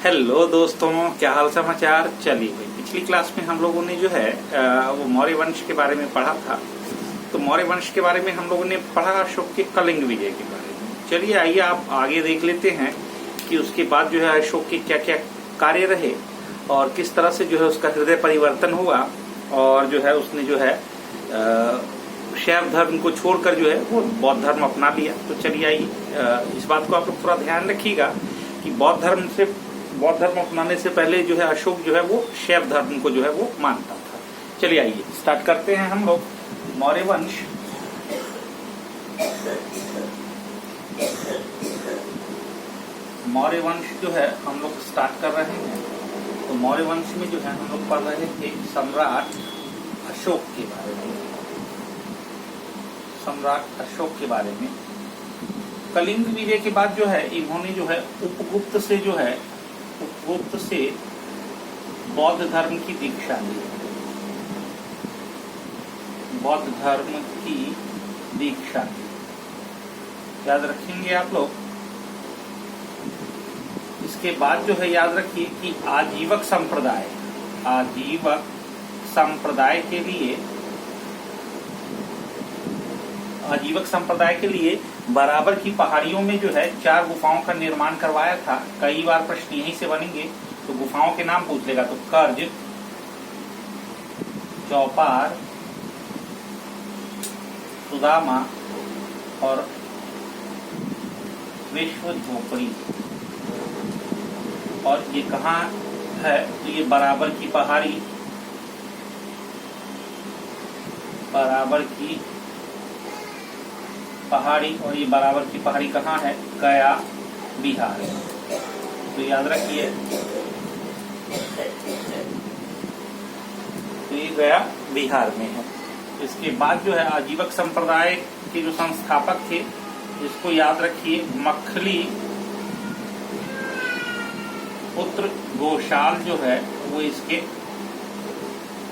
Hello दोस्तों, क्या हाल समाचार। चलिए भाई, पिछली क्लास में हम लोगों ने जो है वो मौर्य वंश के बारे में पढ़ा था। तो मौर्य वंश के बारे में हम लोगों ने पढ़ा अशोक के कलिंग विजय के बारे में। चलिए आइए आप आगे देख लेते हैं कि उसके बाद जो है अशोक के क्या क्या कार्य रहे और किस तरह से जो है उसका हृदय परिवर्तन हुआ और जो है उसने जो है शैव धर्म को छोड़कर जो है वो बौद्ध धर्म अपना लिया। तो चलिए आइए इस बात को आप लोग थोड़ा ध्यान रखिएगा कि बौद्ध धर्म अपनाने से पहले जो है अशोक जो है वो शैव धर्म को जो है वो मानता था। चलिए आइए स्टार्ट करते हैं हम लोग मौर्य वंश। मौर्य वंश जो है हम लोग स्टार्ट कर रहे हैं। तो मौर्य वंश में जो है हम लोग पढ़ रहे थे सम्राट अशोक के बारे में। सम्राट अशोक के बारे में कलिंग विजय के बाद जो है इन्होंने जो है उपगुप्त से बौद्ध धर्म की दीक्षा ली। बौद्ध धर्म की दीक्षा ली, याद रखेंगे आप लोग। इसके बाद जो है याद रखिए कि आजीवक संप्रदाय के लिए बराबर की पहाड़ियों में जो है 4 गुफाओं का निर्माण करवाया था। कई बार प्रश्न यहीं से बनेंगे तो गुफाओं के नाम पूछ लेगा। तो कर्ज, चौपार, सुदामा और विश्व झोपड़ी। और ये कहाँ है? तो ये बराबर की पहाड़ी और ये बराबर की पहाड़ी कहाँ है? गया, बिहार। तो याद रखिए, तो ये गया बिहार में है। इसके बाद जो है आजीवक संप्रदाय के जो संस्थापक थे, इसको याद रखिए, मखली पुत्र गोशाल जो है वो इसके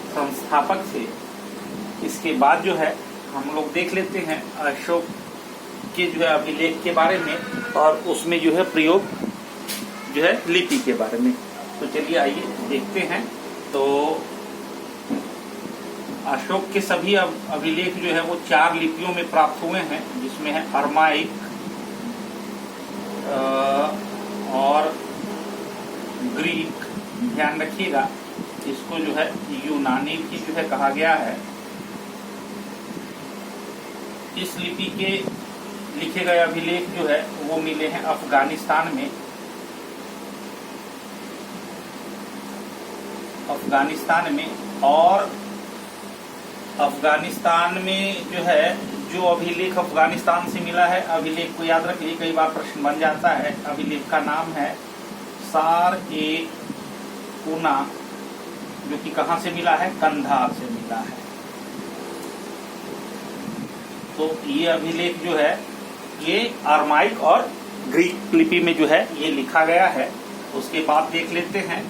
संस्थापक थे। इसके बाद जो है हम लोग देख लेते हैं अशोक के जो है अभिलेख के बारे में और उसमें जो है प्रयोग जो है लिपि के बारे में। तो चलिए आइए देखते हैं। तो अशोक के सभी अभिलेख जो है वो 4 लिपियों में प्राप्त हुए हैं, जिसमें है अरमाइक और ग्रीक। ध्यान रखिएगा, इसको जो है यूनानी भी जो है कहा गया है। इस लिपि के लिखे गए अभिलेख जो है वो मिले हैं अफगानिस्तान में। और अफगानिस्तान में जो है जो अभिलेख अफगानिस्तान से मिला है, अभिलेख को याद रखिए, कई बार प्रश्न बन जाता है। अभिलेख का नाम है सार-ए-कुना, जो कि कहाँ से मिला है? कंधार से मिला है। तो ये अभिलेख जो है ये अरमाइक और ग्रीक लिपि में जो है ये लिखा गया है। उसके बाद देख लेते हैं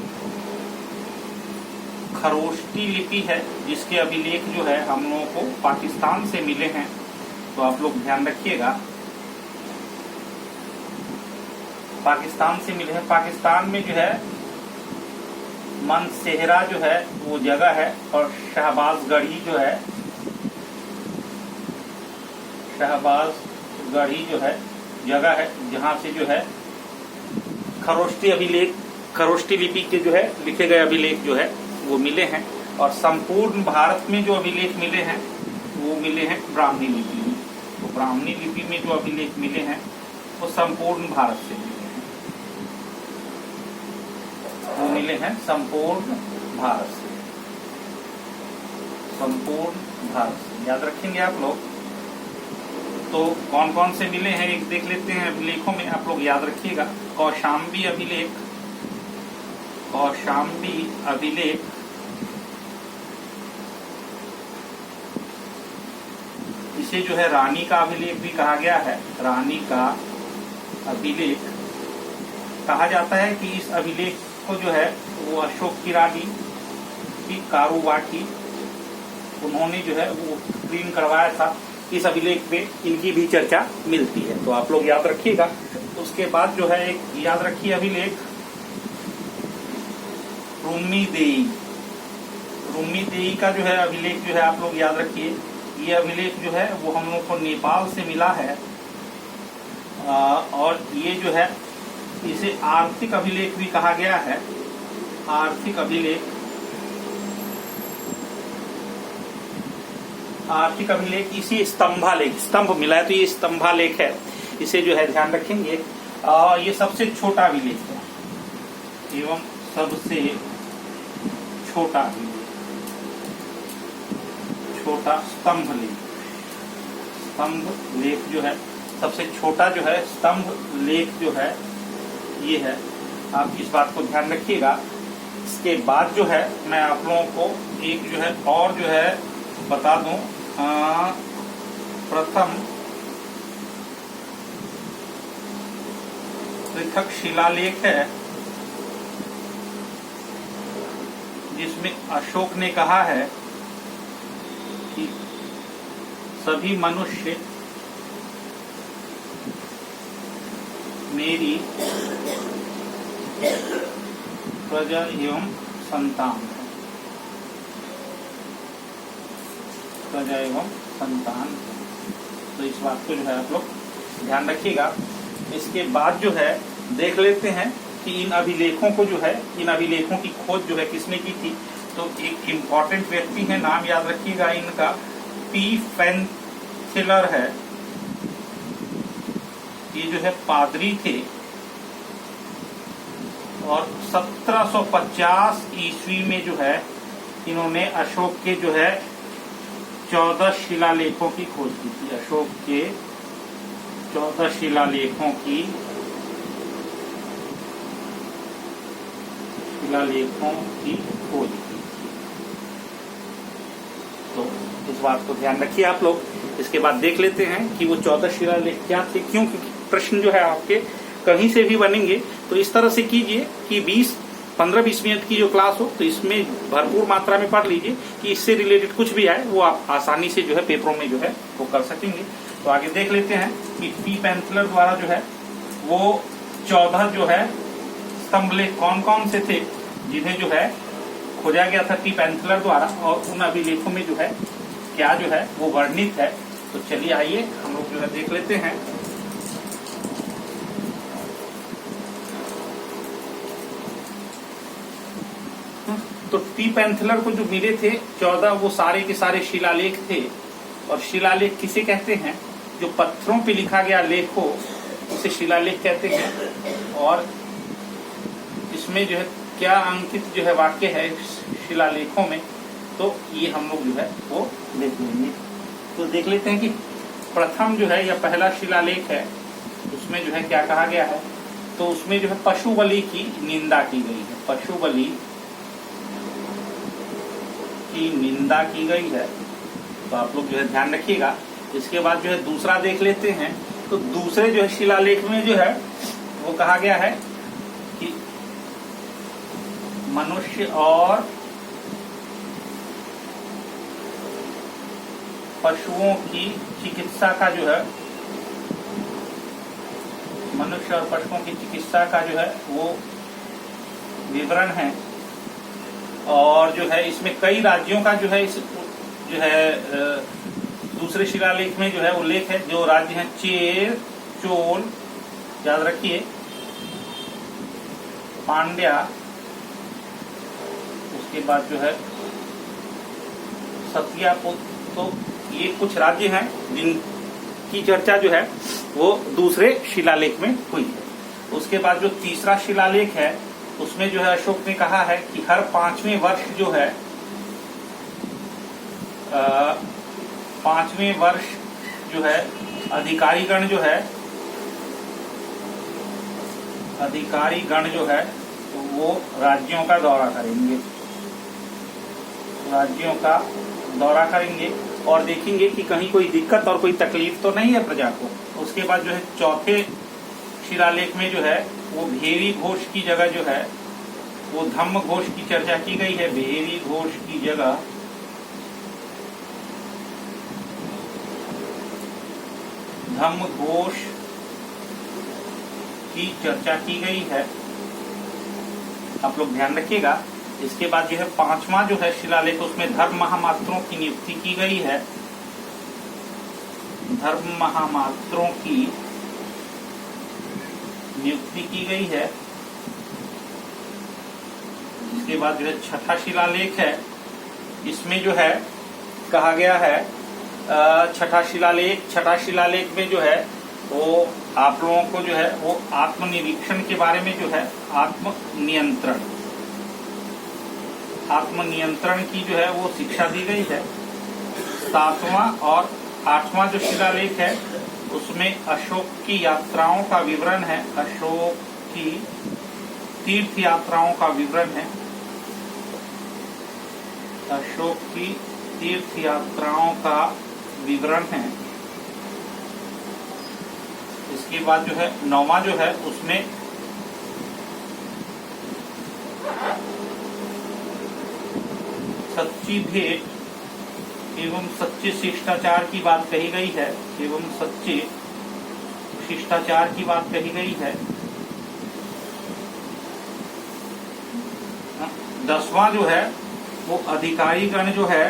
खरोष्टी लिपि है, जिसके अभिलेख जो है हम लोगों को पाकिस्तान से मिले हैं। तो आप लोग ध्यान रखिएगा, पाकिस्तान से मिले हैं। पाकिस्तान में जो है मनसेहरा जो है वो जगह है और शहबाजगढ़ी जो है जगह है, जहां से जो है खरोष्टी लिपि के जो है लिखे गए अभिलेख जो है वो मिले हैं। और संपूर्ण भारत में जो अभिलेख मिले हैं वो मिले हैं ब्राह्मणी लिपि में। तो ब्राह्मणी लिपि में जो अभिलेख मिले हैं वो संपूर्ण भारत से मिले हैं। वो मिले हैं संपूर्ण भारत से। याद रखेंगे आप लोग। तो कौन कौन से मिले हैं एक देख लेते हैं अभिलेखों में। आप लोग याद रखिएगा, कौशाम्बी अभिलेख इसे जो है रानी का अभिलेख भी कहा गया है। रानी का अभिलेख कहा जाता है कि इस अभिलेख को जो है वो अशोक की रानी की कारुबाटी, उन्होंने जो है वो उत्कीर्ण करवाया था। इस अभिलेख पे इनकी भी चर्चा मिलती है, तो आप लोग याद रखिएगा। उसके बाद जो है एक याद रखिए अभिलेख रुम्मीदेई। रुम्मीदेई का जो है अभिलेख जो है आप लोग याद रखिए, ये अभिलेख जो है वो हम लोग को नेपाल से मिला है। और ये जो है इसे आर्थिक अभिलेख भी कहा गया है। आर्थिक अभिलेख, आर्थिक अभिलेख इसी स्तंभालेख, स्तंभ मिला है तो ये स्तंभालेख है, इसे जो है ध्यान रखेंगे। ये सबसे छोटा अभिलेख है एवं सबसे छोटा अभिलेख, छोटा स्तंभ लेख। स्तंभ लेख जो है सबसे छोटा जो है स्तंभ लेख जो है ये है, आप इस बात को ध्यान रखिएगा। इसके बाद जो है मैं आप लोगों को एक जो है और जो है बता दूं, प्रथम पृथक शिलालेख है जिसमें अशोक ने कहा है कि सभी मनुष्य मेरी प्रजा एवं संतान है, प्रजा एवं संतान है। तो इस बात को जो है आप लोग ध्यान रखिएगा। इसके बाद जो है देख लेते हैं कि इन अभिलेखों को जो है, इन अभिलेखों की खोज जो है किसने की थी। तो एक इम्पॉर्टेंट व्यक्ति है, नाम याद रखिएगा इनका, पी पेंथिलर है। ये जो है पादरी थे और 1750 ईस्वी में जो है इन्होंने अशोक के जो है 14 शिलालेखों की खोज की थी। अशोक के 14 शिलालेखों की खोज की थी। तो इस बात को ध्यान रखिए आप लोग। इसके बाद देख लेते हैं कि वो 14 शिलालेख क्या थे, क्यों, क्योंकि प्रश्न जो है आपके कहीं से भी बनेंगे। तो इस तरह से कीजिए कि 15-20 मिनट की जो क्लास हो तो इसमें भरपूर मात्रा में पढ़ लीजिए कि इससे रिलेटेड कुछ भी आए वो आप आसानी से जो है पेपरों में जो है वो कर सकेंगे। तो आगे देख लेते हैं कि पी पेंथिलर द्वारा जो है वो 14 जो है स्तंभ लेख कौन कौन से थे जिन्हें जो है खोजा गया था पी पेंथिलर द्वारा, और उन अभिलेखों में जो है क्या जो है वो वर्णित है। तो चलिए आइए हम लोग जो है देख लेते हैं। तो पी पेंथिलर को जो मिले थे 14, वो सारे के सारे शिलालेख थे। और शिलालेख किसे कहते हैं? जो पत्थरों पे लिखा गया लेख हो उसे शिलालेख कहते हैं। और इसमें जो है क्या अंकित जो है वाक्य है शिलालेखों में, तो ये हम लोग जो है वो देख लेंगे। तो देख लेते हैं कि प्रथम जो है या पहला शिलालेख है उसमें जो है क्या कहा गया है। तो उसमें जो है पशु बलि की निंदा की गई है, पशु बलि की निंदा की गई है। तो आप लोग जो है ध्यान रखिएगा। इसके बाद जो है दूसरा देख लेते हैं। तो दूसरे जो है शिलालेख में जो है वो कहा गया है कि मनुष्य और पशुओं की चिकित्सा का जो है, मनुष्य और पशुओं की चिकित्सा का जो है वो विवरण है। और जो है इसमें कई राज्यों का जो है इस जो है दूसरे शिलालेख में जो है उल्लेख है। जो राज्य हैं चेर, चोल, याद रखिए, पांड्या, उसके बाद जो है सत्यापुत्र। तो ये कुछ राज्य हैं जिनकी चर्चा जो है वो दूसरे शिलालेख में हुई है। उसके बाद जो तीसरा शिलालेख है उसमें जो है अशोक ने कहा है कि हर 5वें वर्ष जो है 5वें वर्ष जो है अधिकारीगण जो है तो वो राज्यों का दौरा करेंगे, राज्यों का दौरा करेंगे और देखेंगे कि कहीं कोई दिक्कत और कोई तकलीफ तो नहीं है प्रजा को। उसके बाद जो है चौथे शिलालेख में जो है वो भेरी घोष की जगह जो है वो धम्म घोष की चर्चा की गई है। भेरी घोष की जगह धम्म घोष की चर्चा की गई है। आप लोग ध्यान रखिएगा। इसके बाद जो है 5वां जो है शिलालेख, उसमें धर्म महामात्रों की नियुक्ति की गई है। धर्म महामात्रों की नियुक्ति की गई है। इसके बाद जो है 6ठा शिलालेख है, इसमें जो है कहा गया है 6ठा शिलालेख में जो है वो आप लोगों को जो है वो आत्मनिरीक्षण के बारे में जो है आत्मनियंत्रण की जो है वो शिक्षा दी गई है। 7वां और 8वां जो शिलालेख है उसमें अशोक की यात्राओं का विवरण है। अशोक की तीर्थ यात्राओं का विवरण है। अशोक की तीर्थ यात्राओं का विवरण है। इसके बाद जो है 9वां जो है उसमें सच्ची भेंट एवं सच्चे शिष्टाचार की बात कही गई है। एवं सच्चे शिष्टाचार की बात कही गई है। 10वां जो है वो अधिकारीगण जो है,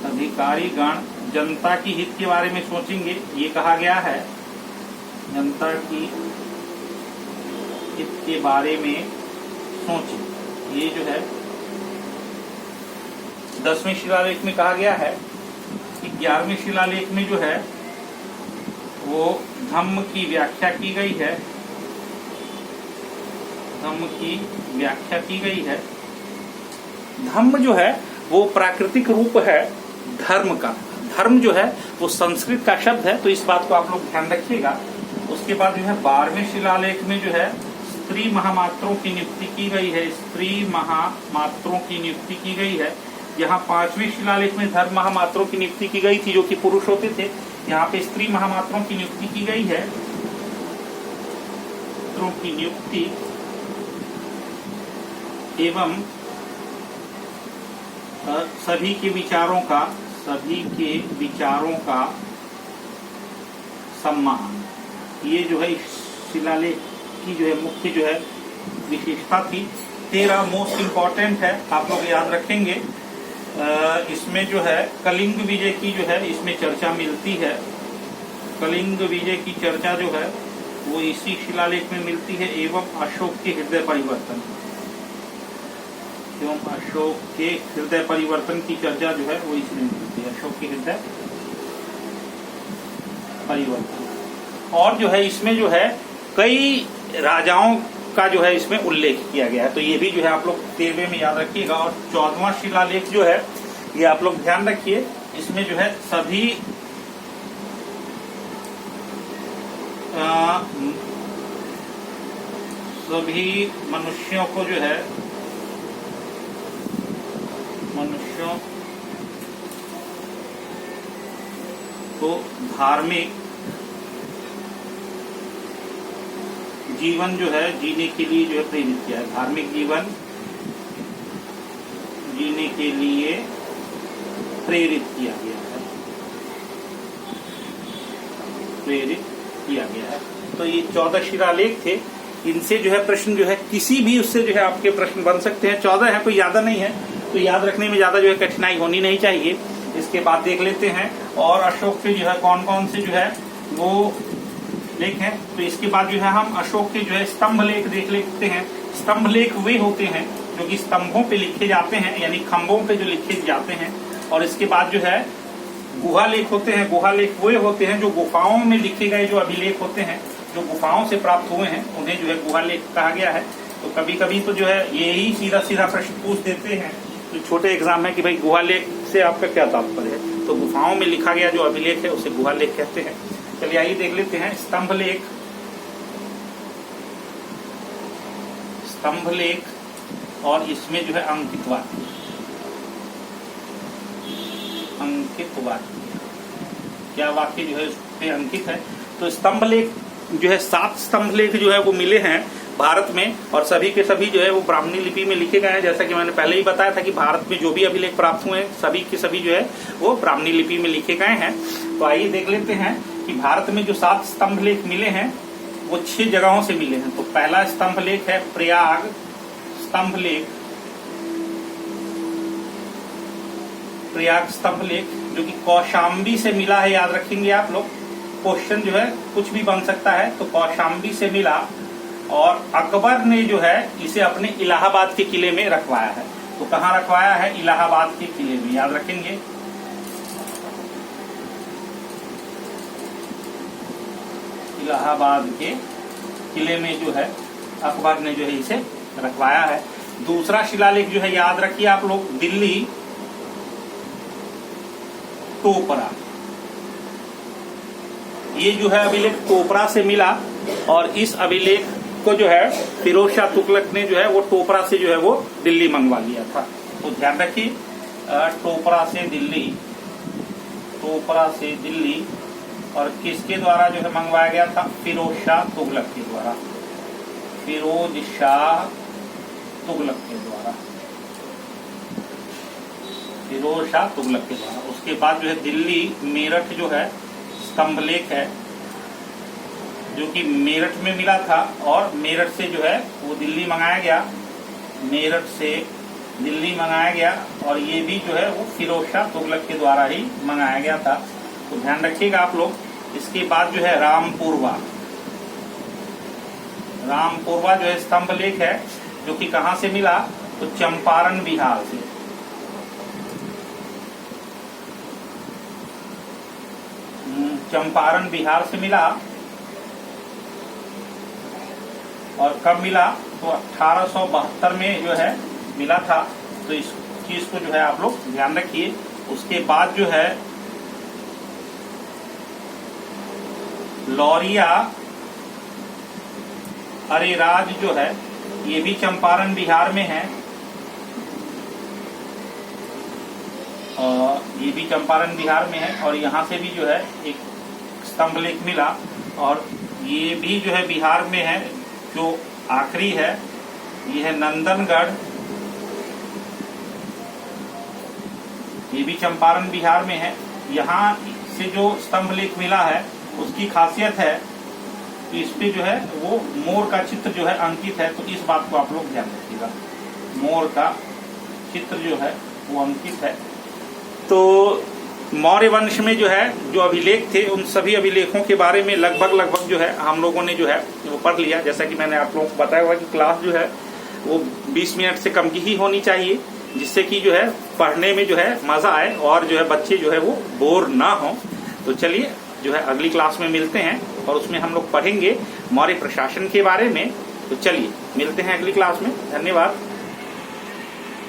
अधिकारीगण जनता की हित के बारे में सोचेंगे, ये कहा गया है। जनता की हित के बारे में सोचें, ये जो है 10वें शिलालेख में कहा गया है। 11वें शिलालेख में जो है वो धम्म की व्याख्या की गई है। धम्म की व्याख्या की गई है। धम्म जो है वो प्राकृतिक रूप है धर्म का। धर्म जो है वो संस्कृत का शब्द है, तो इस बात को आप लोग ध्यान रखिएगा। उसके बाद जो है 12वें शिलालेख में जो है स्त्री महामात्रों की नियुक्ति की गई है। स्त्री महामात्रों की नियुक्ति की गई है। यहाँ 5वें शिलालेख में धर्म महामात्रों की नियुक्ति की गई थी, जो कि पुरुष होते थे। यहाँ पे स्त्री महामात्रों की नियुक्ति की गई है। की नियुक्ति एवं सभी के विचारों का सम्मान, ये जो है शिलालेख की जो है मुख्य जो है विशेषता थी। 13 मोस्ट इम्पोर्टेंट है, आप लोग याद रखेंगे। इसमें जो है कलिंग विजय की जो है इसमें चर्चा मिलती है। कलिंग विजय की चर्चा जो है वो इसी शिलालेख में मिलती है। एवं अशोक के हृदय परिवर्तन, एवं अशोक के हृदय परिवर्तन की चर्चा जो है वो इसमें मिलती है। अशोक के हृदय परिवर्तन। और जो है इसमें जो है कई राजाओं का जो है इसमें उल्लेख किया गया है, तो ये भी जो है आप लोग 13वें में याद रखिएगा। और 14वां शिलालेख जो है ये आप लोग ध्यान रखिए, इसमें जो है सभी मनुष्यों को जो है धार्मिक जीवन जो है जीने के लिए जो है प्रेरित किया है। धार्मिक जीवन जीने के लिए प्रेरित किया गया है। प्रेरित किया गया है। तो ये 14 शिलालेख थे। इनसे जो है प्रश्न जो है किसी भी उससे जो है आपके प्रश्न बन सकते हैं। 14 है, कोई ज्यादा नहीं है, तो याद रखने में ज्यादा जो है कठिनाई होनी नहीं चाहिए। इसके बाद देख लेते हैं और अशोक के जो है कौन कौन से जो है वो लेख हैं। तो इसके बाद जो है हम अशोक के जो है स्तंभ लेख देख लेते हैं। स्तंभ लेख वे होते हैं जो कि स्तंभों पे लिखे जाते हैं, यानी खंभों पे जो लिखे जाते हैं। और इसके बाद जो है गुहा लेख होते हैं। गुहा लेख वे होते हैं जो गुफाओं में लिखे गए जो अभिलेख होते हैं, जो गुफाओं से प्राप्त हुए हैं, उन्हें जो है गुहा लेख कहा गया है। तो कभी कभी तो जो है यही सीधा सीधा प्रश्न पूछ देते हैं, तो छोटे एग्जाम है कि भाई गुहा लेख से आपका क्या तात्पर्य है। तो गुफाओं में लिखा गया जो अभिलेख है उसे गुहा लेख कहते हैं। चलिए आइए देख लेते हैं स्तंभ लेख। स्तंभ लेख और इसमें जो है अंकितवाद क्या वाक्य जो है उस पे अंकित है। तो स्तंभ लेख जो है 7 स्तंभ लेख जो है वो मिले हैं भारत में, और सभी के सभी जो है वो ब्राह्मणी लिपि में लिखे गए हैं। जैसा कि मैंने पहले ही बताया था कि भारत में जो भी अभिलेख प्राप्त हुए हैं सभी के सभी जो है वो ब्राह्मणी लिपि में लिखे गए हैं। तो आइए देख लेते हैं कि भारत में जो 7 स्तंभ लेख मिले हैं वो 6 जगहों से मिले हैं। तो पहला स्तंभ लेख है प्रयाग स्तंभ लेख, प्रयाग स्तंभ लेख जो कि कौशाम्बी से मिला है। याद रखेंगे आप लोग, क्वेश्चन जो है कुछ भी बन सकता है। तो कौशाम्बी से मिला और अकबर ने जो है इसे अपने इलाहाबाद के किले में रखवाया है। तो कहाँ रखवाया है? इलाहाबाद के किले में। याद रखेंगे, इलाहाबाद के किले में जो है अकबर ने जो है इसे रखवाया है। दूसरा शिलालेख जो है याद रखिए आप लोग, दिल्ली टोपरा। ये जो है अभिलेख टोपरा से मिला और इस अभिलेख को जो है फिरोज शाह तुगलक ने जो है वो टोपरा से जो है वो दिल्ली मंगवा लिया था। तो ध्यान रखिए, टोपरा से दिल्ली, टोपरा से दिल्ली, और किसके द्वारा जो है मंगवाया गया था? फिरोज शाह तुगलक के द्वारा, फिरोज शाह तुगलक के द्वारा, फिरोज शाह तुगलक के द्वारा। उसके बाद जो है दिल्ली मेरठ जो है स्तंभ लेख है, जो कि मेरठ में मिला था और मेरठ से जो है वो दिल्ली मंगाया गया, मेरठ से दिल्ली मंगाया गया, और ये भी जो है वो फिरोज शाह तुगलक के द्वारा ही मंगाया गया था। तो ध्यान रखिएगा आप लोग। इसके बाद जो है रामपुरवा, रामपुरवा जो है स्तंभ लेख है, जो कि कहाँ से मिला? तो चंपारण बिहार से, चंपारण बिहार से मिला। और कब मिला? तो 1872 में जो है मिला था। तो इस चीज को जो है आप लोग ध्यान रखिए। उसके बाद जो है लौरिया अरेराज जो है, ये भी चंपारण बिहार में है, ये भी चंपारण बिहार में है। और यहाँ से भी जो है एक स्तंभ लेख मिला, और ये भी जो है बिहार में है। जो आखिरी है ये है नंदनगढ़, ये भी चंपारण बिहार में है। यहाँ से जो स्तंभ लेख मिला है उसकी खासियत है कि इस पे जो है वो मोर का चित्र जो है अंकित है। तो इस बात को आप लोग ध्यान रखिएगा, मोर का चित्र जो है वो अंकित है। तो मौर्य वंश में जो है जो अभिलेख थे, उन सभी अभिलेखों के बारे में लगभग जो है हम लोगों ने जो है वो पढ़ लिया। जैसा कि मैंने आप लोगों को बताया हुआ कि क्लास जो है वो 20 मिनट से कम की ही होनी चाहिए, जिससे कि जो है पढ़ने में जो है मजा आए और जो है बच्चे जो है वो बोर ना हो। तो चलिए जो है अगली क्लास में मिलते हैं और उसमें हम लोग पढ़ेंगे मौर्य प्रशासन के बारे में। तो चलिए मिलते हैं अगली क्लास में। धन्यवाद।